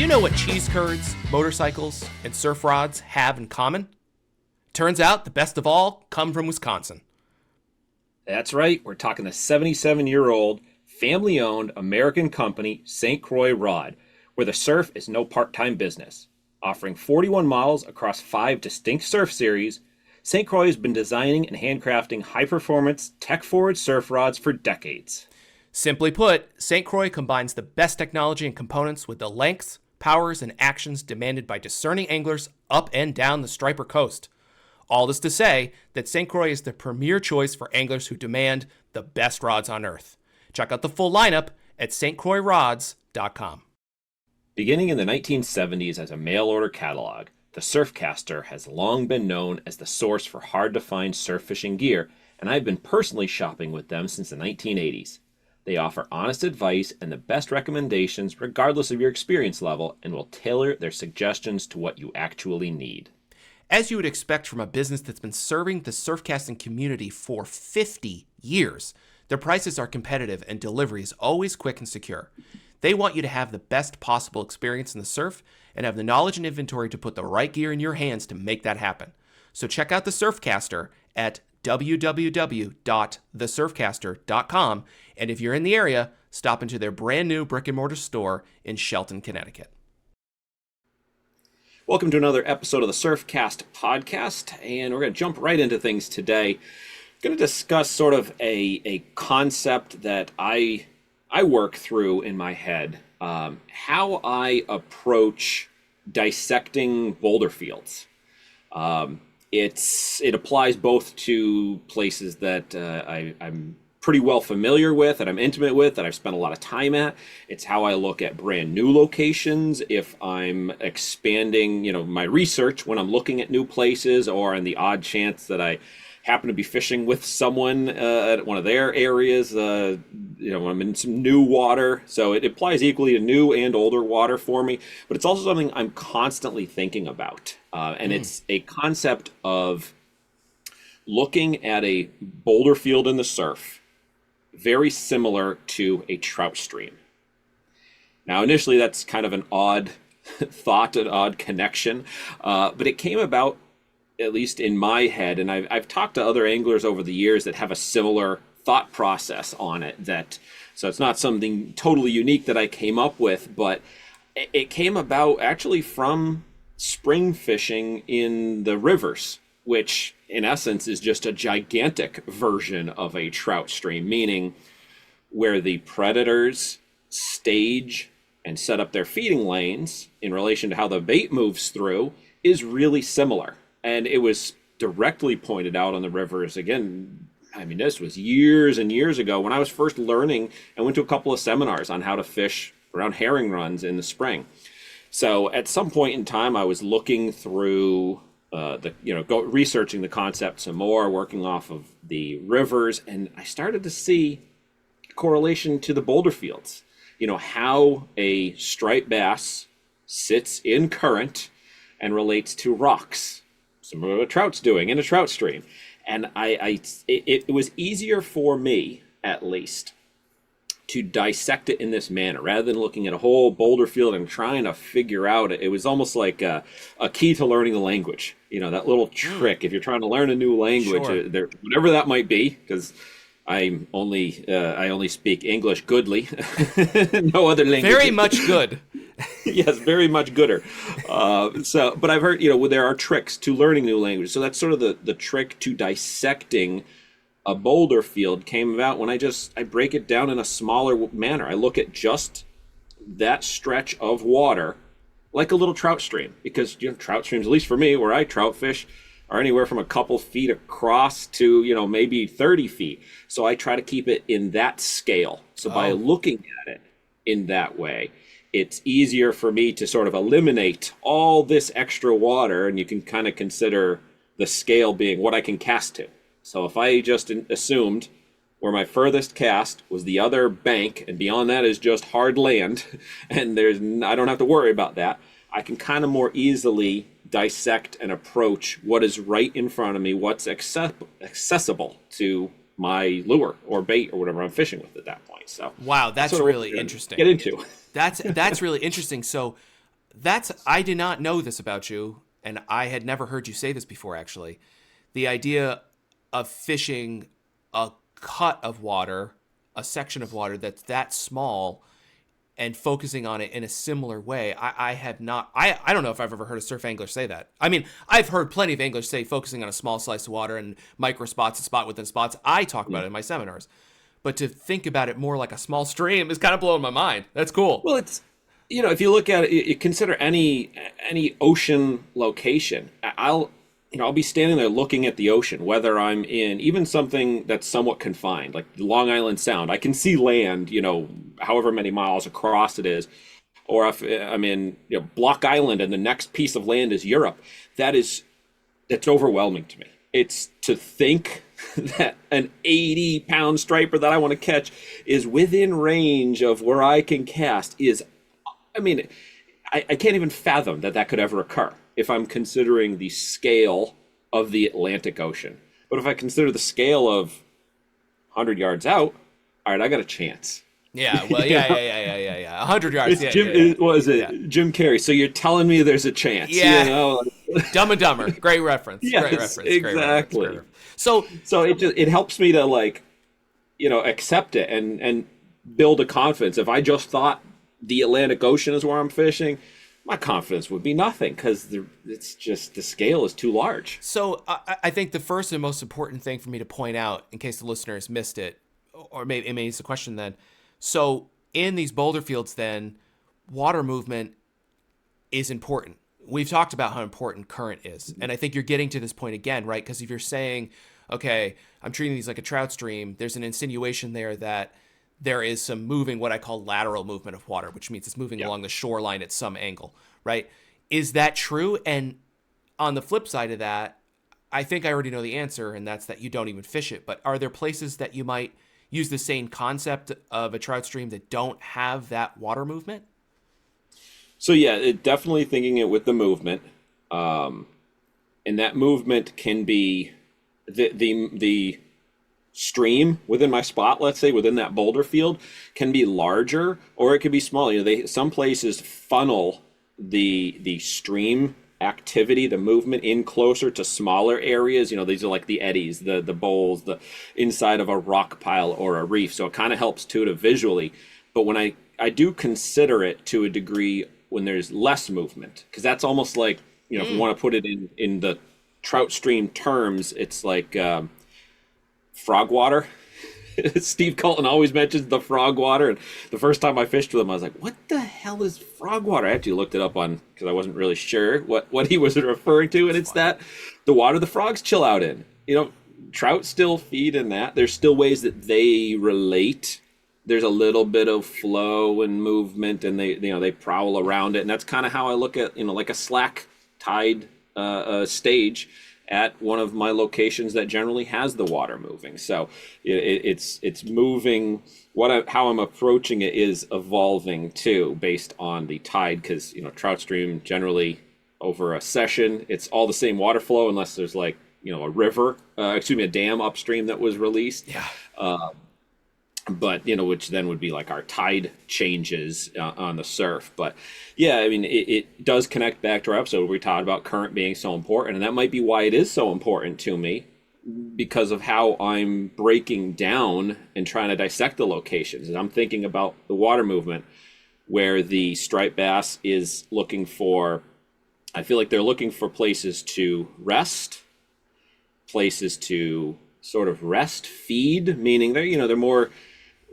you know what cheese curds, motorcycles, and surf rods have in common? Turns out the best of all come from Wisconsin. That's right. We're talking the 77-year-old, family-owned American company, St. Croix Rod, where the surf is no part-time business. Offering 41 models across 5 distinct surf series, St. Croix has been designing and handcrafting high-performance, tech-forward surf rods for decades. Simply put, St. Croix combines the best technology and components with the lengths, powers, and actions demanded by discerning anglers up and down the Striper Coast. All this to say that St. Croix is the premier choice for anglers who demand the best rods on earth. Check out the full lineup at stcroixrods.com. Beginning in the 1970s as a mail-order catalog, the Surfcaster has long been known as the source for hard-to-find surf fishing gear, and I've been personally shopping with them since the 1980s. They offer honest advice and the best recommendations regardless of your experience level, and will tailor their suggestions to what you actually need. As you would expect from a business that's been serving the surfcasting community for 50 years, their prices are competitive and delivery is always quick and secure. They want you to have the best possible experience in the surf and have the knowledge and inventory to put the right gear in your hands to make that happen. So check out the Surfcaster at www.thesurfcaster.com, and if you're in the area, stop into their brand new brick and mortar store in Shelton, Connecticut. Welcome to another episode of the Surfcast Podcast, and we're going to jump right into things today. I'm going to discuss sort of a concept that I work through in my head, how I approach dissecting boulder fields. It applies both to places that I'm pretty well familiar with, that I'm intimate with, that I've spent a lot of time at. It's how I look at brand new locations if I'm expanding, my research when I'm looking at new places, or in the odd chance that I happen to be fishing with someone at one of their areas, when I'm in some new water. So it applies equally to new and older water for me, but it's also something I'm constantly thinking about. And it's a concept of looking at a boulder field in the surf, very similar to a trout stream. Now, initially, that's kind of an odd thought, an odd connection, but it came about, at least in my head, and I've talked to other anglers over the years that have a similar thought process on it. So it's not something totally unique that I came up with, but it came about actually from spring fishing in the rivers, which in essence is just a gigantic version of a trout stream, meaning where the predators stage and set up their feeding lanes in relation to how the bait moves through is really similar. And it was directly pointed out on the rivers. Again, this was years and years ago when I was first learning. I went to a couple of seminars on how to fish around herring runs in the spring. So at some point in time, I was looking through researching the concept some more, working off of the rivers, and I started to see correlation to the boulder fields. How a striped bass sits in current and relates to rocks, similar to what a trout's doing in a trout stream. And it was easier for me, at least, to dissect it in this manner rather than looking at a whole boulder field and trying to figure out it. It was almost like a key to learning the language. That little trick if you're trying to learn a new language, Sure. Whatever that might be, because I only speak English goodly, no other language. Very much good. Yes, very much gooder. But I've heard, there are tricks to learning new languages. So that's sort of the trick to dissecting a boulder field came about when I break it down in a smaller manner. I look at just that stretch of water like a little trout stream, because trout streams, at least for me, where I trout fish, are anywhere from a couple feet across to maybe 30 feet. So I try to keep it in that scale. So by looking at it in that way, it's easier for me to sort of eliminate all this extra water, and you can kind of consider the scale being what I can cast to. So if I just assumed where my furthest cast was the other bank, and beyond that is just hard land, and I don't have to worry about that, I can kind of more easily dissect and approach what is right in front of me, what's accessible to my lure or bait or whatever I'm fishing with at that point. So wow, that's really interesting. Get into That's really interesting. So I did not know this about you, and I had never heard you say this before, actually. The idea of fishing a cut of water, a section of water that's that small, and focusing on it in a similar way. I have not, I don't know if I've ever heard a surf angler say that. I mean, I've heard plenty of anglers say focusing on a small slice of water and micro spots, spot within spots. I talk about it in my seminars. But to think about it more like a small stream is kind of blowing my mind. That's cool. Well, it's, if you look at it, you consider any ocean location. I'll be standing there looking at the ocean, whether I'm in even something that's somewhat confined, like Long Island Sound. I can see land, however many miles across it is. Or if I'm in Block Island and the next piece of land is Europe, that's overwhelming to me. It's to think that an 80-pound striper that I want to catch is within range of where I can cast I can't even fathom that could ever occur if I'm considering the scale of the Atlantic Ocean. But if I consider the scale of 100 yards out, all right, I got a chance. Yeah, well, yeah. 100 yards. Jim Carrey. So you're telling me there's a chance? Yeah. Dumb and Dumber. Great reference. Yes, great reference. Exactly. Great reference. So it helps me to accept it and build a confidence. If I just thought the Atlantic Ocean is where I'm fishing, my confidence would be nothing because it's just the scale is too large. So I think the first and most important thing for me to point out, in case the listeners missed it, or maybe it's a question then. So in these boulder fields then, water movement is important. We've talked about how important current is. And I think you're getting to this point again, right? Because if you're saying, okay, I'm treating these like a trout stream, there's an insinuation there that there is some moving, what I call lateral movement of water, which means it's moving along the shoreline at some angle, right? Is that true? And on the flip side of that, I think I already know the answer, and that's that you don't even fish it. But are there places that you might use the same concept of a trout stream that don't have that water movement? So yeah, definitely thinking it with the movement. And that movement can be the stream within my spot, let's say within that boulder field, can be larger or it could be smaller. Some places funnel the stream activity, the movement in closer to smaller areas. These are like the eddies, the bowls, the inside of a rock pile or a reef. So it kind of helps too to visually. But when I do consider it to a degree when there's less movement, because that's almost like, if you want to put it in the trout stream terms, it's like frog water. Steve Colton always mentions the frog water, and the first time I fished with him, I was like, "What the hell is frog water?" I actually looked it up because I wasn't really sure what he was referring to, and it's that the water the frogs chill out in. Trout still feed in that. There's still ways that they relate. There's a little bit of flow and movement, and they prowl around it, and that's kind of how I look at like a slack tide stage at one of my locations that generally has the water moving. So it's moving. How I'm approaching it is evolving too, based on the tide, because trout stream generally over a session, it's all the same water flow unless there's a river, a dam upstream that was released. Yeah. But which then would be like our tide changes on the surf. But yeah, it does connect back to our episode where we talked about current being so important, and that might be why it is so important to me, because of how I'm breaking down and trying to dissect the locations. And I'm thinking about the water movement, where the striped bass is looking for, I feel like they're looking for places to rest, places to sort of rest, feed, meaning they're more,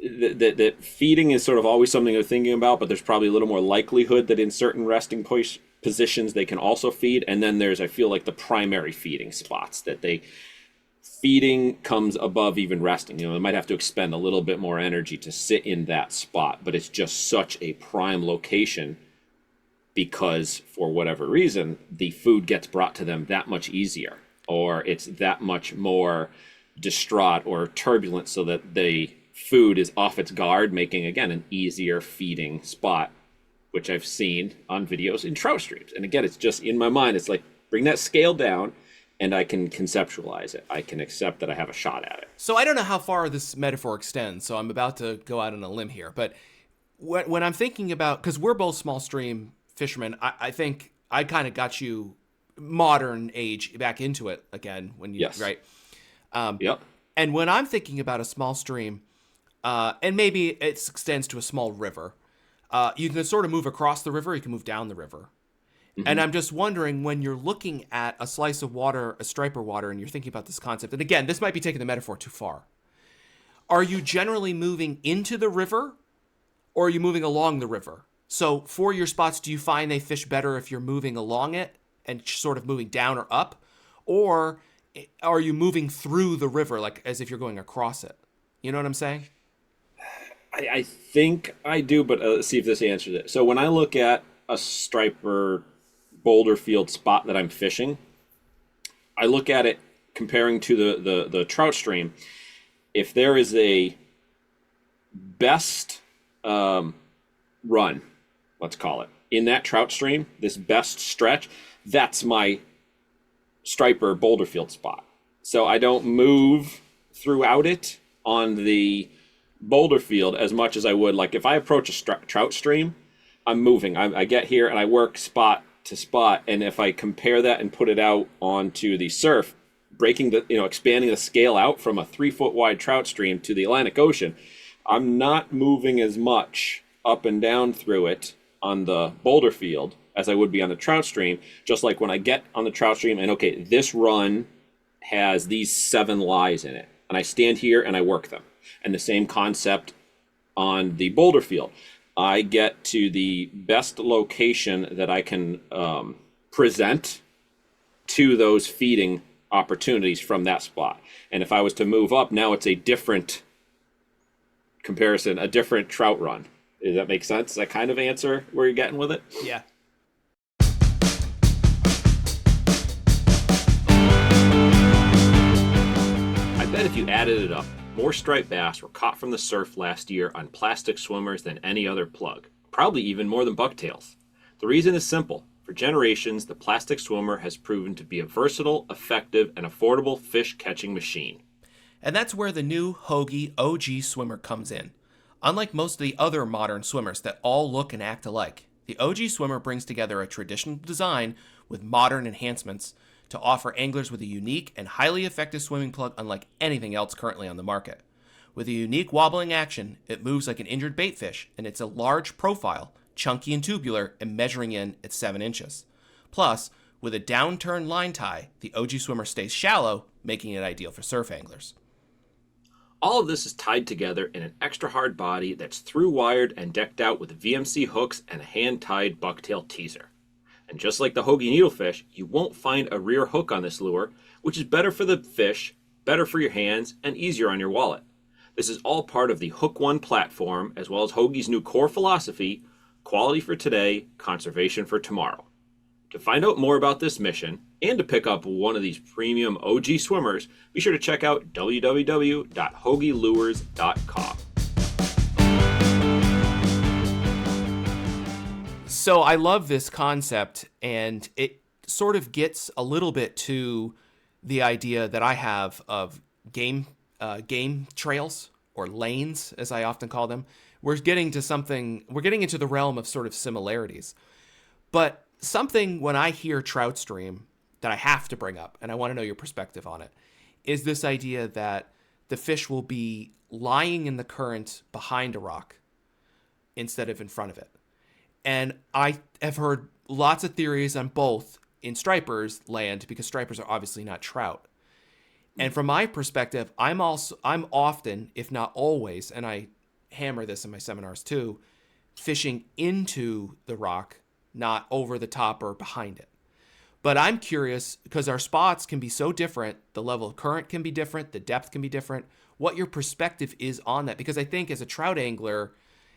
that feeding is sort of always something they're thinking about, but there's probably a little more likelihood that in certain resting positions they can also feed. And then there's, I feel like, the primary feeding spots that feeding comes above even resting. They might have to expend a little bit more energy to sit in that spot, but it's just such a prime location because for whatever reason, the food gets brought to them that much easier, or it's that much more distraught or turbulent, so that the food is off its guard, making, again, an easier feeding spot, which I've seen on videos in trout streams. And again, it's just in my mind, it's like, bring that scale down and I can conceptualize it. I can accept that I have a shot at it. So I don't know how far this metaphor extends, so I'm about to go out on a limb here. But when I'm thinking about, because we're both small stream fisherman. I think I kind of got you modern age back into it again when you Yes. right. Yep. And when I'm thinking about a small stream, and maybe it extends to a small river, you can sort of move across the river. You can move down the river. And I'm just wondering, when you're looking at a slice of water, a striper water, and you're thinking about this concept, and again, this might be taking the metaphor too far. Are you generally moving into the river, or are you moving along the river? So for your spots, do you find they fish better if you're moving along it and sort of moving down or up? Or are you moving through the river, like as if you're going across it? You know what I'm saying? I think I do, but let's see if this answers it. So when I look at a striper boulder field spot that I'm fishing, I look at it comparing to the trout stream. If there is a best run, let's call it, in that trout stream, this best stretch, that's my striper boulder field spot. So I don't move throughout it on the boulder field as much as I would. Like if I approach a trout stream, I'm moving. I get here and I work spot to spot. And if I compare that and put it out onto the surf, expanding the scale out from a 3-foot wide trout stream to the Atlantic Ocean, I'm not moving as much up and down through it on the boulder field as I would be on the trout stream. Just like when I get on the trout stream and, okay, this run has these 7 lies in it, and I stand here and I work them. And the same concept on the boulder field. I get to the best location that I can present to those feeding opportunities from that spot. And if I was to move up, now it's a different comparison, a different trout run. Does that make sense? Does that kind of answer where you're getting with it? Yeah. I bet if you added it up, more striped bass were caught from the surf last year on plastic swimmers than any other plug, probably even more than bucktails. The reason is simple. For generations, the plastic swimmer has proven to be a versatile, effective, and affordable fish catching machine. And that's where the new Hogy OG Swimmer comes in. Unlike most of the other modern swimmers that all look and act alike, the OG Swimmer brings together a traditional design with modern enhancements to offer anglers with a unique and highly effective swimming plug unlike anything else currently on the market. With a unique wobbling action, it moves like an injured baitfish, and it's a large profile, chunky and tubular, and measuring in at 7 inches. Plus, with a downturn line tie, the OG Swimmer stays shallow, making it ideal for surf anglers. All of this is tied together in an extra hard body that's through-wired and decked out with VMC hooks and a hand-tied bucktail teaser. And just like the Hogy needlefish, you won't find a rear hook on this lure, which is better for the fish, better for your hands, and easier on your wallet. This is all part of the Hook One platform, as well as Hogy's new core philosophy, quality for today, conservation for tomorrow. To find out more about this mission, and to pick up one of these premium OG swimmers, be sure to check out www.hogylures.com. So I love this concept, and it sort of gets a little bit to the idea that I have of game trails, or lanes, as I often call them. We're getting into the realm of sort of similarities. But something, when I hear trout stream, that I have to bring up, and I want to know your perspective on it, is this idea that the fish will be lying in the current behind a rock instead of in front of it. And I have heard lots of theories on both in stripers land, because stripers are obviously not trout. And from my perspective, I'm often, if not always, and I hammer this in my seminars too, fishing into the rock, not over the top or behind it. But I'm curious, because our spots can be so different, the level of current can be different, the depth can be different, what your perspective is on that. Because I think as a trout angler,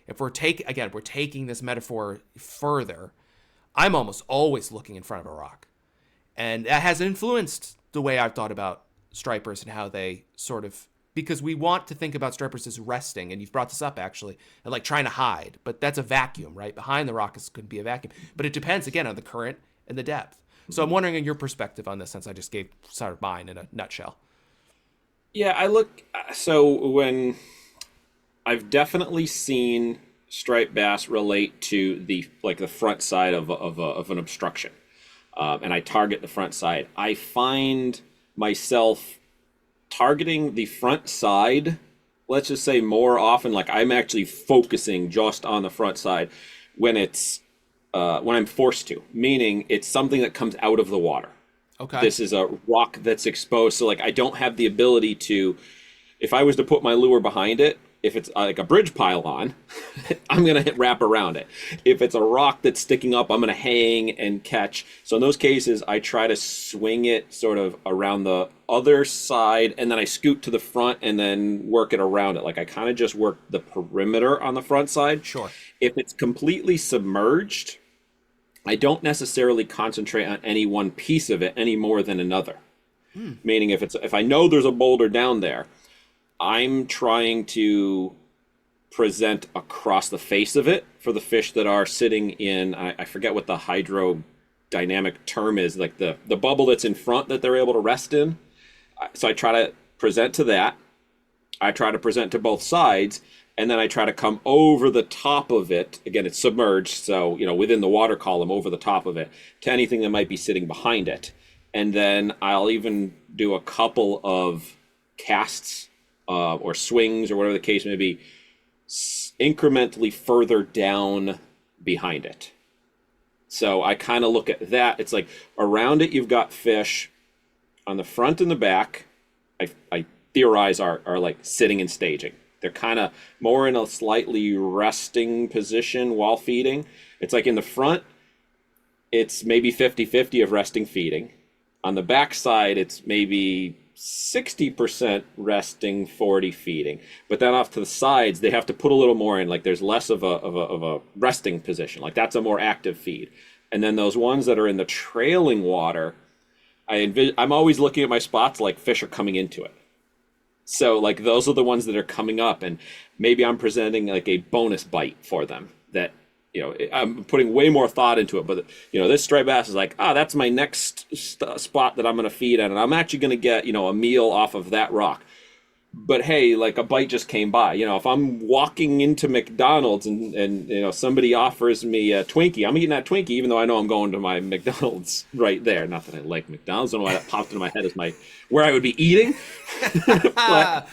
if we're taking this metaphor further, I'm almost always looking in front of a rock. And that has influenced the way I've thought about stripers and how they sort of, because we want to think about stripers as resting, and you've brought this up actually, and like trying to hide, but that's a vacuum, right? Behind the rock could be a vacuum, but it depends again on the current and the depth. So I'm wondering on your perspective on this, since I just gave sort of mine in a nutshell. Yeah, when I've definitely seen striped bass relate to the front side of an obstruction, and I target the front side. I find myself targeting the front side, let's just say more often, like I'm actually focusing just on the front side when when I'm forced to, meaning it's something that comes out of the water. Okay. This is a rock that's exposed, so like I don't have the ability to, if I was to put my lure behind it, if it's like a bridge pylon, I'm going to wrap around it. If it's a rock that's sticking up, I'm going to hang and catch. So in those cases, I try to swing it sort of around the other side, and then I scoot to the front and then work it around it. Like I kind of just work the perimeter on the front side. Sure. If it's completely submerged, I don't necessarily concentrate on any one piece of it any more than another. Meaning if I know there's a boulder down there, I'm trying to present across the face of it for the fish that are sitting in, I forget what the hydrodynamic term is, like the bubble that's in front that they're able to rest in. So I try to present to that. I try to present to both sides, and then I try to come over the top of it. Again, it's submerged, so within the water column, over the top of it, to anything that might be sitting behind it. And then I'll even do a couple of casts or swings or whatever the case may be, incrementally further down behind it. So I kind of look at that. It's like around it, you've got fish. On the front and the back, I theorize are like sitting and staging. They're kind of more in a slightly resting position while feeding. It's like in the front, it's maybe 50-50 of resting feeding. On the back side, it's maybe 60% resting, 40 feeding. But then off to the sides, they have to put a little more in. Like there's less of a resting position. Like that's a more active feed. And then those ones that are in the trailing water, I'm always looking at my spots like fish are coming into it. So like those are the ones that are coming up, and maybe I'm presenting like a bonus bite for them that, I'm putting way more thought into it. But, this striped bass is like, that's my next spot that I'm going to feed at, and I'm actually going to get, a meal off of that rock. But hey, like a bite just came by. If I'm walking into McDonald's and somebody offers me a Twinkie, I'm eating that Twinkie even though I know I'm going to my McDonald's right there. Not that I like McDonald's. I don't know why that popped into my head as where I would be eating. But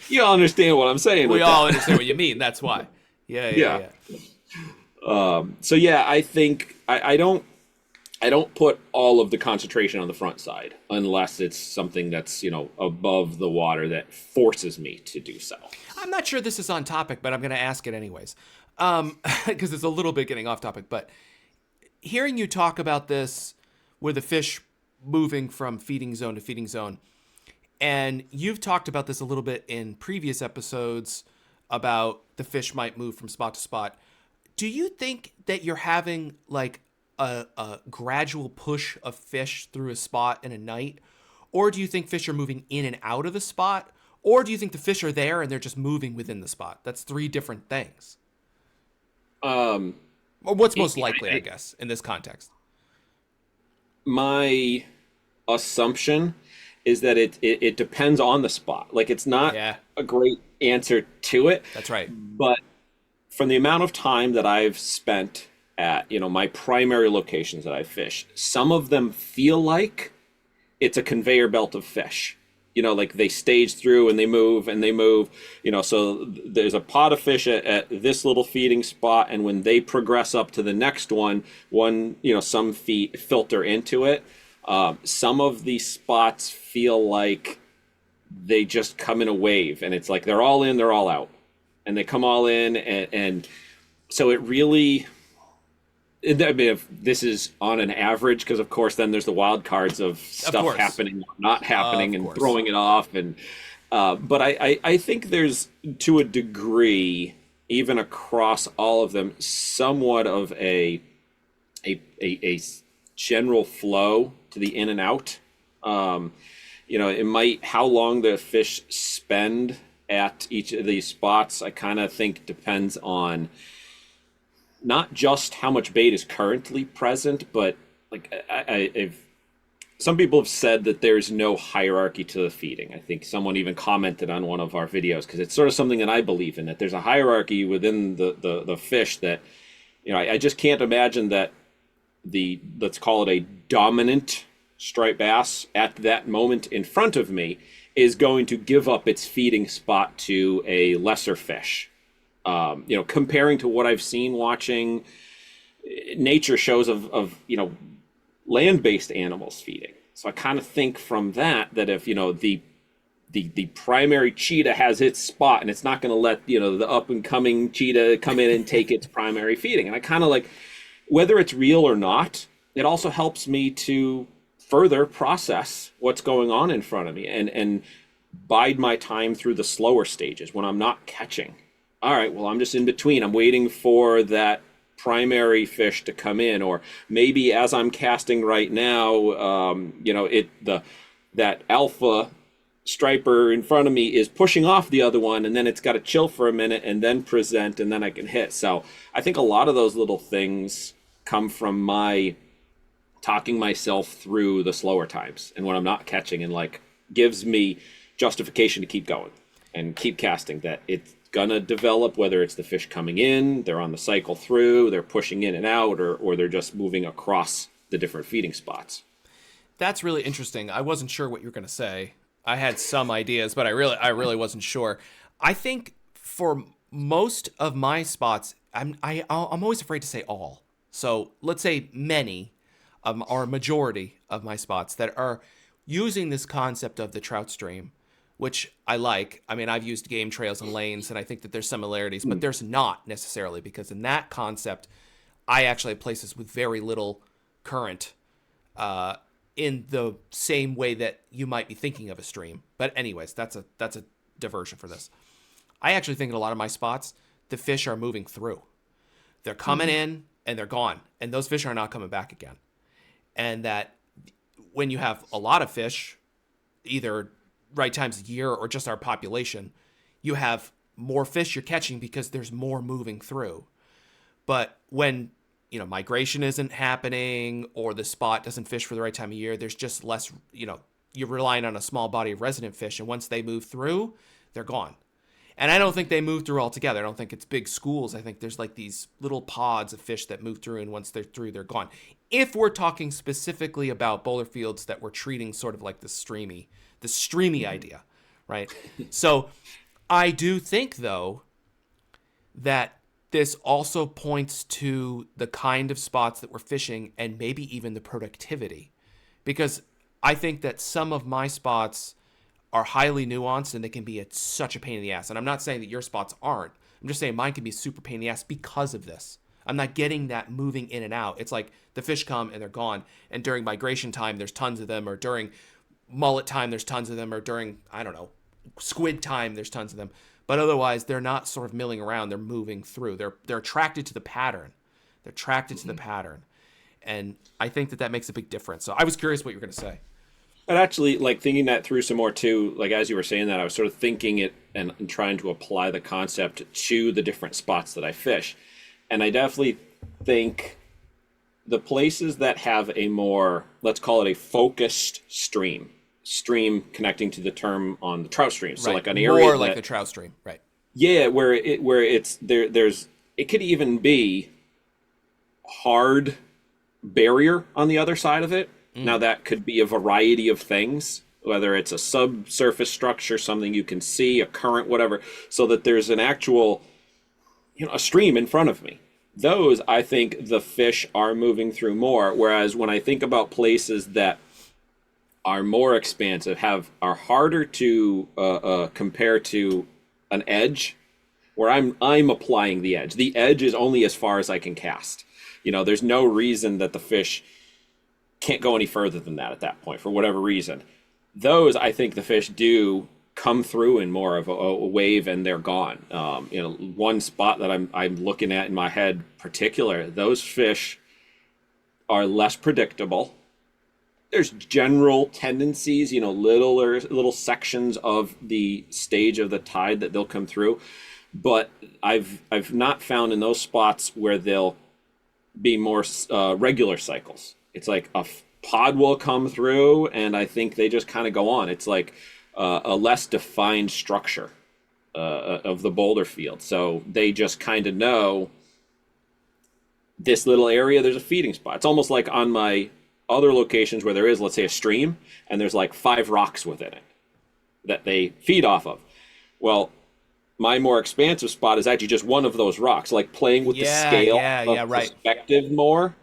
you all understand what I'm saying. We all understand what you mean. That's why. Yeah. So yeah, I think I don't put all of the concentration on the front side unless it's something that's, above the water that forces me to do so. I'm not sure this is on topic, but I'm going to ask it anyways. Because it's a little bit getting off topic, but hearing you talk about this with the fish moving from feeding zone to feeding zone, and you've talked about this a little bit in previous episodes about the fish might move from spot to spot. Do you think that you're having like a gradual push of fish through a spot in a night? Or do you think fish are moving in and out of the spot? Or do you think the fish are there and they're just moving within the spot? That's three different things. Or what's most likely, I guess, in this context? My assumption is that it depends on the spot. Like it's not a great answer to it. That's right. But from the amount of time that I've spent at, my primary locations that I fish, some of them feel like it's a conveyor belt of fish. Like they stage through and they move, so there's a pot of fish at this little feeding spot, and when they progress up to the next one, some feet filter into it. Some of these spots feel like they just come in a wave, and it's like they're all in, they're all out. And they come all in, and so it really, I mean, if this is on an average, because of course then there's the wild cards of stuff happening, not happening, and throwing it off, and but I think there's, to a degree, even across all of them, somewhat of a general flow to the in and out. It might, how long the fish spend at each of these spots, I kind of think depends on not just how much bait is currently present, but like I've some people have said that there's no hierarchy to the feeding. I think someone even commented on one of our videos, because it's sort of something that I believe in, that there's a hierarchy within the fish that, I just can't imagine that let's call it a dominant striped bass at that moment in front of me is going to give up its feeding spot to a lesser fish. Comparing to what I've seen watching nature shows of land-based animals feeding. So I kind of think from that if the primary cheetah has its spot, and it's not going to let the up and coming cheetah come in and take its primary feeding. And I kind of like, whether it's real or not, it also helps me to further process what's going on in front of me and bide my time through the slower stages when I'm not catching. All right, well, I'm just in between. I'm waiting for that primary fish to come in, or maybe as I'm casting right now, that alpha striper in front of me is pushing off the other one, and then it's got to chill for a minute and then present, and then I can hit. So I think a lot of those little things come from my talking myself through the slower times and when I'm not catching, and like gives me justification to keep going and keep casting, that it's gonna develop, whether it's the fish coming in, they're on the cycle through, they're pushing in and out, or they're just moving across the different feeding spots. That's really interesting. I wasn't sure what you were going to say. I had some ideas, but I really wasn't sure. I think for most of my spots, I'm always afraid to say all. So let's say many, or a majority of my spots that are using this concept of the trout stream, which I like. I mean, I've used game trails and lanes, and I think that there's similarities, but there's not necessarily, because in that concept, I actually have places with very little current in the same way that you might be thinking of a stream. But anyways, that's a diversion for this. I actually think in a lot of my spots, the fish are moving through. They're coming in and they're gone, and those fish are not coming back again. And that when you have a lot of fish, either right times of year or just our population, you have more fish you're catching because there's more moving through. But when migration isn't happening, or the spot doesn't fish for the right time of year, there's just less, you're relying on a small body of resident fish, and once they move through, they're gone. And I don't think they move through altogether. I don't think it's big schools. I think there's like these little pods of fish that move through, and once they're through, they're gone. If we're talking specifically about boulder fields that we're treating sort of like the streamy idea, right? So I do think, though, that this also points to the kind of spots that we're fishing, and maybe even the productivity, because I think that some of my spots are highly nuanced and they can be such a pain in the ass. And I'm not saying that your spots aren't. I'm just saying mine can be super pain in the ass because of this. I'm not getting that moving in and out. It's like the fish come and they're gone. And during migration time, there's tons of them, or during mullet time, there's tons of them, or during, squid time, there's tons of them. But otherwise, they're not sort of milling around. They're moving through. They're attracted to the pattern. To the pattern. And I think that makes a big difference. So I was curious what you were going to say. But actually, like, thinking that through some more too, like as you were saying that, I was sort of thinking it and trying to apply the concept to the different spots that I fish. And I definitely think the places that have a more, let's call it a focused stream connecting to the term on the trout stream. So like an area more like the trout stream, right? Yeah, where it's there's it could even be hard barrier on the other side of it. Now that could be a variety of things, whether it's a subsurface structure, something you can see, a current, whatever, so that there's an actual, a stream in front of me. Those, I think the fish are moving through more. Whereas when I think about places that are more expansive, are harder to compare to an edge, where I'm applying the edge. The edge is only as far as I can cast. There's no reason that the fish can't go any further than that at that point for whatever reason. Those, I think the fish do come through in more of a wave and they're gone. One spot that I'm looking at in my head particular, those fish are less predictable. There's general tendencies, little sections of the stage of the tide that they'll come through, but I've not found in those spots where they'll be more regular cycles. It's like pod will come through, and I think they just kind of go on. It's like a less defined structure of the boulder field. So they just kind of know this little area, there's a feeding spot. It's almost like on my other locations where there is, let's say, a stream, and there's like 5 rocks within it that they feed off of. Well, my more expansive spot is actually just one of those rocks, like playing with the scale of perspective more.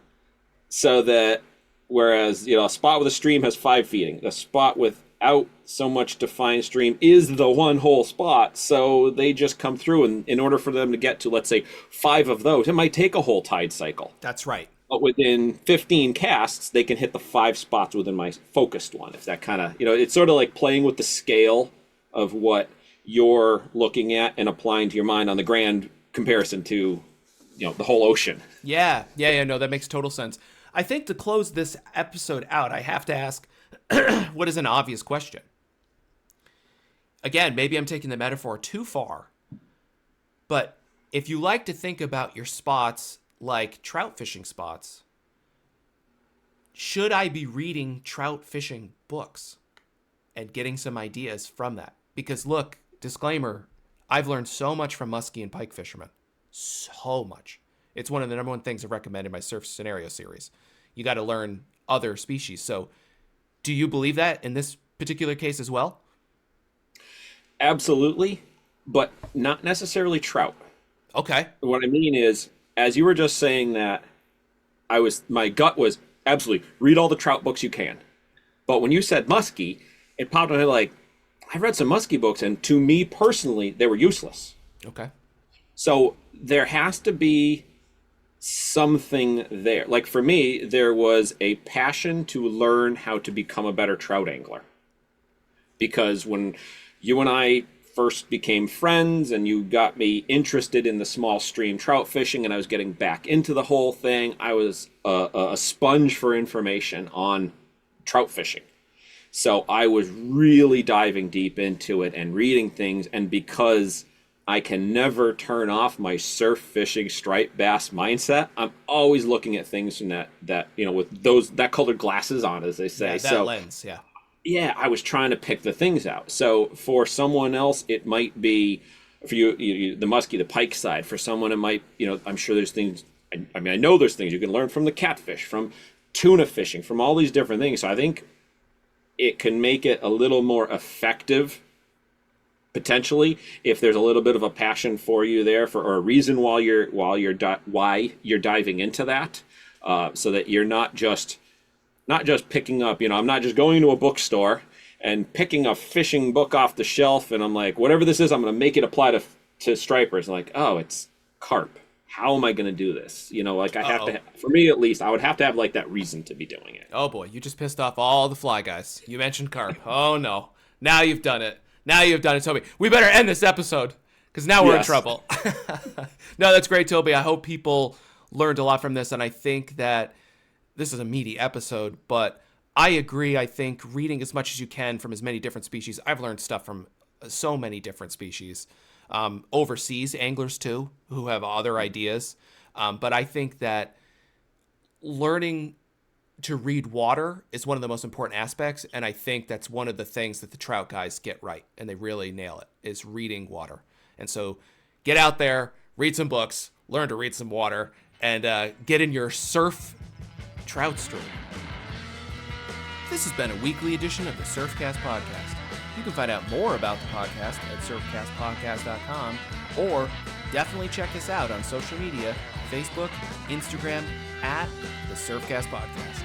So that whereas, a spot with a stream has 5 feeding, the spot without so much defined stream is the one whole spot. So they just come through, and in order for them to get to, let's say, 5 of those, it might take a whole tide cycle. That's right. But within 15 casts, they can hit the 5 spots within my focused one. If that kind of, it's sort of like playing with the scale of what you're looking at and applying to your mind on the grand comparison to, the whole ocean. Yeah. No, that makes total sense. I think to close this episode out, I have to ask, what is an obvious question? Again, maybe I'm taking the metaphor too far, but if you like to think about your spots like trout fishing spots, should I be reading trout fishing books and getting some ideas from that? Because look, disclaimer, I've learned so much from muskie and pike fishermen. So much. It's one of the number one things I recommend in my surf scenario series. You got to learn other species. So do you believe that in this particular case as well? Absolutely, but not necessarily trout. Okay. What I mean is, as you were just saying that, my gut was absolutely read all the trout books you can. But when you said muskie, it popped in like, I've read some muskie books, and to me personally, they were useless. Okay. So there has to be something there. Like for me, there was a passion to learn how to become a better trout angler. Because when you and I first became friends and you got me interested in the small stream trout fishing and I was getting back into the whole thing, I was a sponge for information on trout fishing. So I was really diving deep into it and reading things, and because I can never turn off my surf fishing striped bass mindset, I'm always looking at things from that with that colored glasses on, as they say. Yeah, that lens, yeah. Yeah, I was trying to pick the things out. So for someone else, it might be, for you the muskie, the pike side. For someone, it might, I'm sure there's things, I know there's things you can learn from the catfish, from tuna fishing, from all these different things. So I think it can make it a little more effective, potentially, if there's a little bit of a passion for you there, or a reason why you're diving into that, so that you're not just picking up, I'm not just going to a bookstore and picking a fishing book off the shelf and I'm like, whatever this is, I'm going to make it apply to stripers. And like, oh, it's carp. How am I going to do this? I have to, for me at least, I would have to have like that reason to be doing it. Oh boy, you just pissed off all the fly guys. You mentioned carp. Oh no. Now you've done it. Toby. We better end this episode because now we're in trouble. No, that's great, Toby. I hope people learned a lot from this, and I think that this is a meaty episode, but I agree. I think reading as much as you can from as many different species. I've learned stuff from so many different species. Overseas anglers too, who have other ideas. But I think that learning to read water is one of the most important aspects. And I think that's one of the things that the trout guys get right. And they really nail it, is reading water. And so get out there, read some books, learn to read some water, and get in your surf trout stream. This has been a weekly edition of the Surfcast Podcast. You can find out more about the podcast at surfcastpodcast.com, or definitely check us out on social media, Facebook, Instagram, at the Surfcast Podcast.